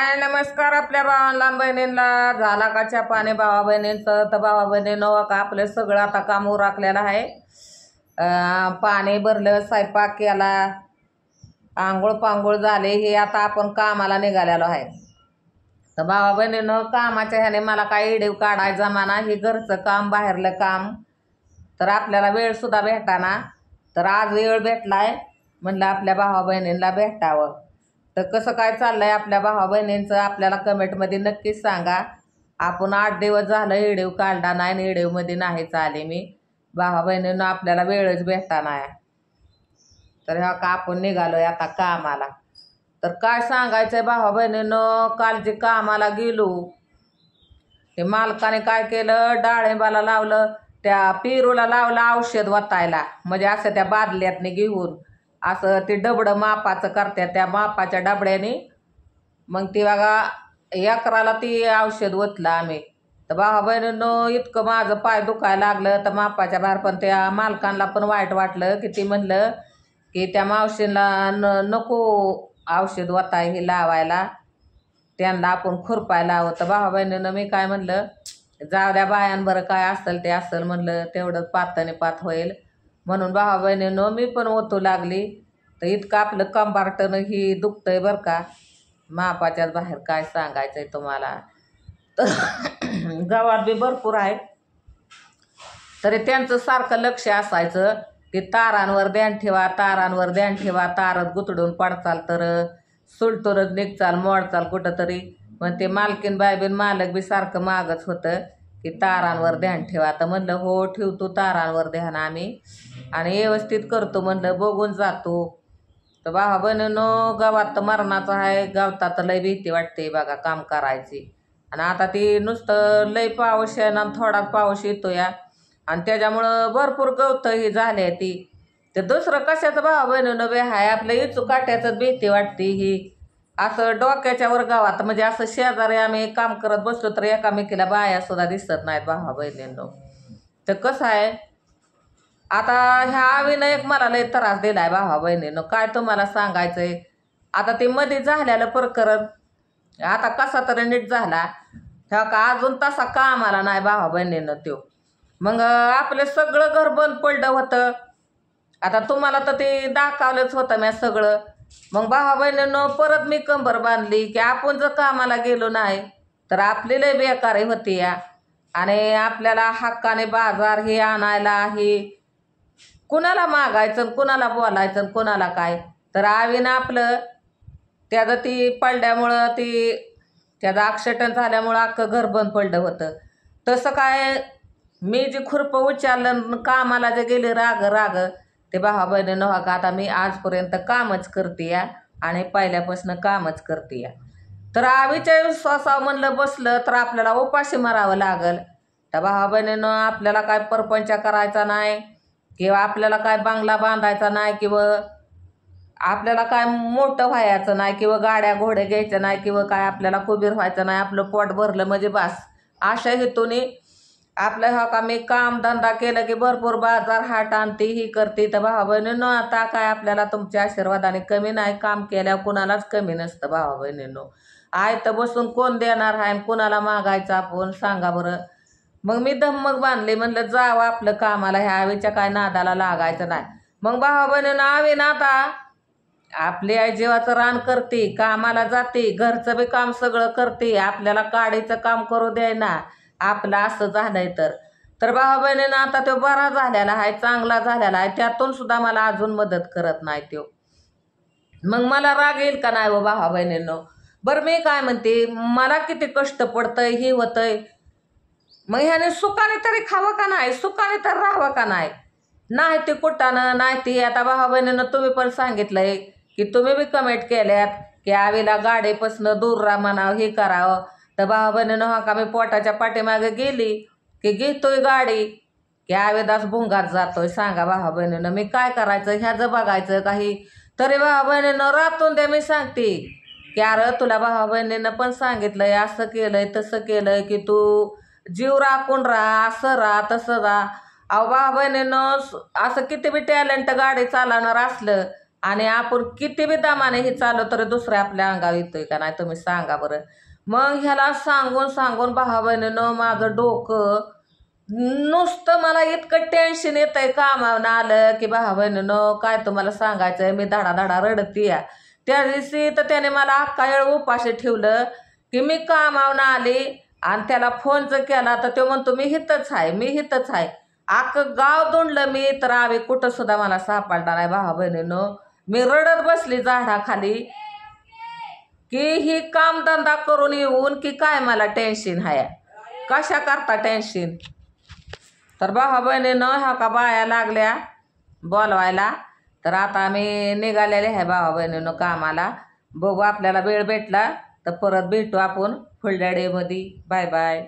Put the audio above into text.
हाय नमस्कार आपल्या भावांना बहिणींना. झाला का चहा पाणी भावा बहिणींचं? तर भावा बहिणीनं का आपलं सगळं आता काम उरकलेलं आहे. पाणी भरलं, स्वयंपाक केला, आंघोळ पांघोळ झाले, हे आता आपण कामाला निघालेलो आहे. तर भावा बहिणीनं कामाच्या ह्याने मला काही इडीव काढायचा म्हणा, हे घरचं काम बाहेरलं काम, तर आपल्याला वेळ सुद्धा भेटाना. तर आज वेळ भेटलाय, म्हणलं आपल्या भावा बहिणींना भेटावं. तर कसं काय चाललंय आपल्या भावा बहिणींचं आपल्याला कमेंटमध्ये नक्कीच सांगा. आपण 8 दिवस झालं व्हिडिओ काढला नाही आणि व्हिडिओमध्ये नाहीच आले मी. भावा बहिणींना आपल्याला वेळच भेटता नाही. तर ह्या का आपण निघालोय आता कामाला. तर काय सांगायचंय भावा बहिणीनं, काल जे कामाला गेलो ते मालकाने काय केलं, डाळिंबाला लावलं, त्या पेरूला लावलं औषध वतायला, म्हणजे असं त्या बादल्यातनी घेऊन असं ते डबडं मापाचं करतात, त्या मापाच्या डबड्याने मग ती बघा एकराला ती औषध ओतलं आम्ही. तर भावा बहिणीनं इतकं माझं पाय दुखायला लागलं तर मापाच्या बाहेर. पण त्या मालकांना पण वाईट वाटलं की ती म्हणलं की त्या मावशीला नको औषध वताय हे लावायला, त्यांना आपण खुरपायला हवं. तर भावा बहिणीनं मी काय म्हणलं, जाऊ द्या बायांबरं काय असेल ते असेल, म्हणलं तेवढं पाताने पात होईल म्हणून भावा बहिणीनं मी पण ओतू लागली. तर इतकं आपलं कंबारटनं ही दुखतंय बरं का, मापाच्याच बाहेर काय सांगायचंय तुम्हाला. तर गावात बी भरपूर आहे, तरी त्यांचं सारखं लक्ष असायचं की तारांवर ध्यान ठेवा, तारांवर ध्यान ठेवा, तारच गुतडून पडचाल तर सुलटूनच निघचाल मोडचाल कुठंतरी. मग ते मालकीन बाय बिन मालक बी सारखं मागच होतं की तारांवर ध्यान ठेवा. तर म्हणलं हो ठेवतो तारांवर ध्यान आम्ही आणि व्यवस्थित करतो, म्हणलं बघून जातो. तर भावा बहिणीनं गावात तर मरणाचं आहे, गावतात लय भीती वाटते बघा काम करायची. आणि आता ती नुसतं लय पाऊस आहे ना, थोडा पाऊस येतो या आणि त्याच्यामुळं भरपूर गवतं ही झाली ती. तर दुसरं कशाचं भावा बहिणीनं बी आहे, आपलं इचू काट्याचंच भीती वाटते ही. असं डोक्याच्या वर गावात म्हणजे असं शेजारी आम्ही काम करत बसलो तर एकामेकीला बाया सुद्धा दिसत नाहीत भावा बहिणींनो. तर कसं आहे आता ह्या आवीनं एक मला लय त्रास दिलाय भावा बहिणीनं, काय तुम्हाला सांगायचंय. आता ते मध्ये झालेलं प्रकरण आता कसा तरी नीट झाला ह्या का अजून तसा कामाला नाही भावा बहिणीनं त्यो. मग आपलं सगळं घर बंद पडलं होतं. आता तुम्हाला तर ते दाखवलंच होतं मी सगळं. मग भावा बहिणीनं परत मी कंबर बांधली की आपण जर कामाला गेलो नाही तर आपली लय बेकारी होती या. आणि आपल्याला हक्काने बाजार हे आणायला हे कुणाला मागायचं, कुणाला बोलायचं, कुणाला काय. तर आवीनं आपलं त्याचं ती पडल्यामुळं ती त्याचं ॲक्सिडेंट झाल्यामुळं अख्खं घर बंद पडलं होतं. तसं काय मी जे खुरपं उचललं कामाला जे गेले राग राग ते भावा बहिणीनं हो का आता मी आजपर्यंत कामच करते या आणि पहिल्यापासून कामच करते या. तर आवीच्या विश्वासावर म्हणलं बसलं तर आपल्याला उपाशी मारावं लागल. तर भावा बहिणीनं आपल्याला काय परपंच करायचा नाही किंवा आपल्याला काय बंगला बांधायचा नाही किंवा आपल्याला काय मोठं व्हायचं नाही किंवा गाड्या घोडे घ्यायचं नाही किंवा काय आपल्याला कुबीर व्हायचं नाही. आपलं पोट भरलं म्हणजे बस अशा हेतूने आपलं हो का मी काम धंदा केलं की भरपूर बाजार हाट आणते ही करते. तर भावा बहिणीनं आता काय आपल्याला तुमच्या आशीर्वादाने कमी नाही, काम केल्यावर कुणालाच कमी नसतं भावा बहिणीनं. आहे तर बसून कोण देणार आहे आणि कुणाला मागायचं आपण सांगा बरं. मग मी धम्मक बांधली, म्हणलं जावं आपलं कामाला, ह्या आवीच्या काय नादाला लागायचं नाही. मग भावा बहिणीनं आवीनं आता आपली आई जीवाचं रान करते, कामाला जाते, घरचं बी काम सगळं करते, आपल्याला काडीचं काम करू द्याय ना. आपलं असं झालंय तर भावा बहिणीनं आता तो बरा झालेला आहे, चांगला झालेला आहे, त्यातून सुद्धा मला अजून मदत करत नाही तो. मग मला राग येईल का नाही व भावा बहिणीनं. बरं मी काय म्हणते, मला किती कष्ट पडतंय हे होतंय, मग ह्याने सुखाने तरी खावं का नाही, सुखाने तर राहावं का नाही. नाही ते कुठानं नाही ती. आता भावा बहिणीनं तुम्ही पण सांगितलंय की तुम्ही बी कमेंट केल्यात की आवीला गाडीपासनं दूर राहा म्हणावं, हे करावं. तर भावा बहिणीनं हा का मी पोटाच्या पाठीमागे गेली की घेतोय गाडी की आवेदास भुंगात जातोय. सांगा भावा बहिणीनं मी काय करायचं, ह्याचं बघायचं काही. तरी भावा बहिणीनं रातून द्या मी सांगते की अरे तुला भावा बहिणीनं पण सांगितलंय, असं केलंय तसं केलंय की तू जीव राखून राहा, असं राहा तसं राहा. अहो भावा बहिणीनं असं किती बी टॅलेंट गाडी चालवणार असलं आणि आपण किती बी दामाने हे चालू तर दुसऱ्या आपल्या अंगावर येतोय का नाही तुम्ही सांगा बरं. मग ह्याला सांगून सांगून भावा बहिणीनं माझं डोकं नुसतं मला इतकं टेन्शन येतंय कामावून आलं की भावा बहिणीनं काय तुम्हाला सांगायचंय, मी धडा धडा रडतीया. त्या दिवशी तर त्याने मला अख्खा वेळ उपाशी ठेवलं की मी कामावून आली आणि त्याला फोन जर केला तर तो म्हणतो मी हितच आहे, मी हितच आहे. अख्खं गाव दोंडलं मी तर आम्ही कुठं सुद्धा मला सापडला नाही भावा बहिणीनं. मी रडत बसली झाडाखाली की ही कामधंदा करून येऊन की काय मला टेन्शन आहे, कशा करता टेन्शन. तर भावा बहिणीनं ह्या का बाया लागल्या बोलवायला, तर आता आम्ही निघालेले आहे भावा बहिणीनं कामाला. बघू आपल्याला वेळ भेटला तर परत भेटू आपण फुलड्या डेमध्ये. Bye bye.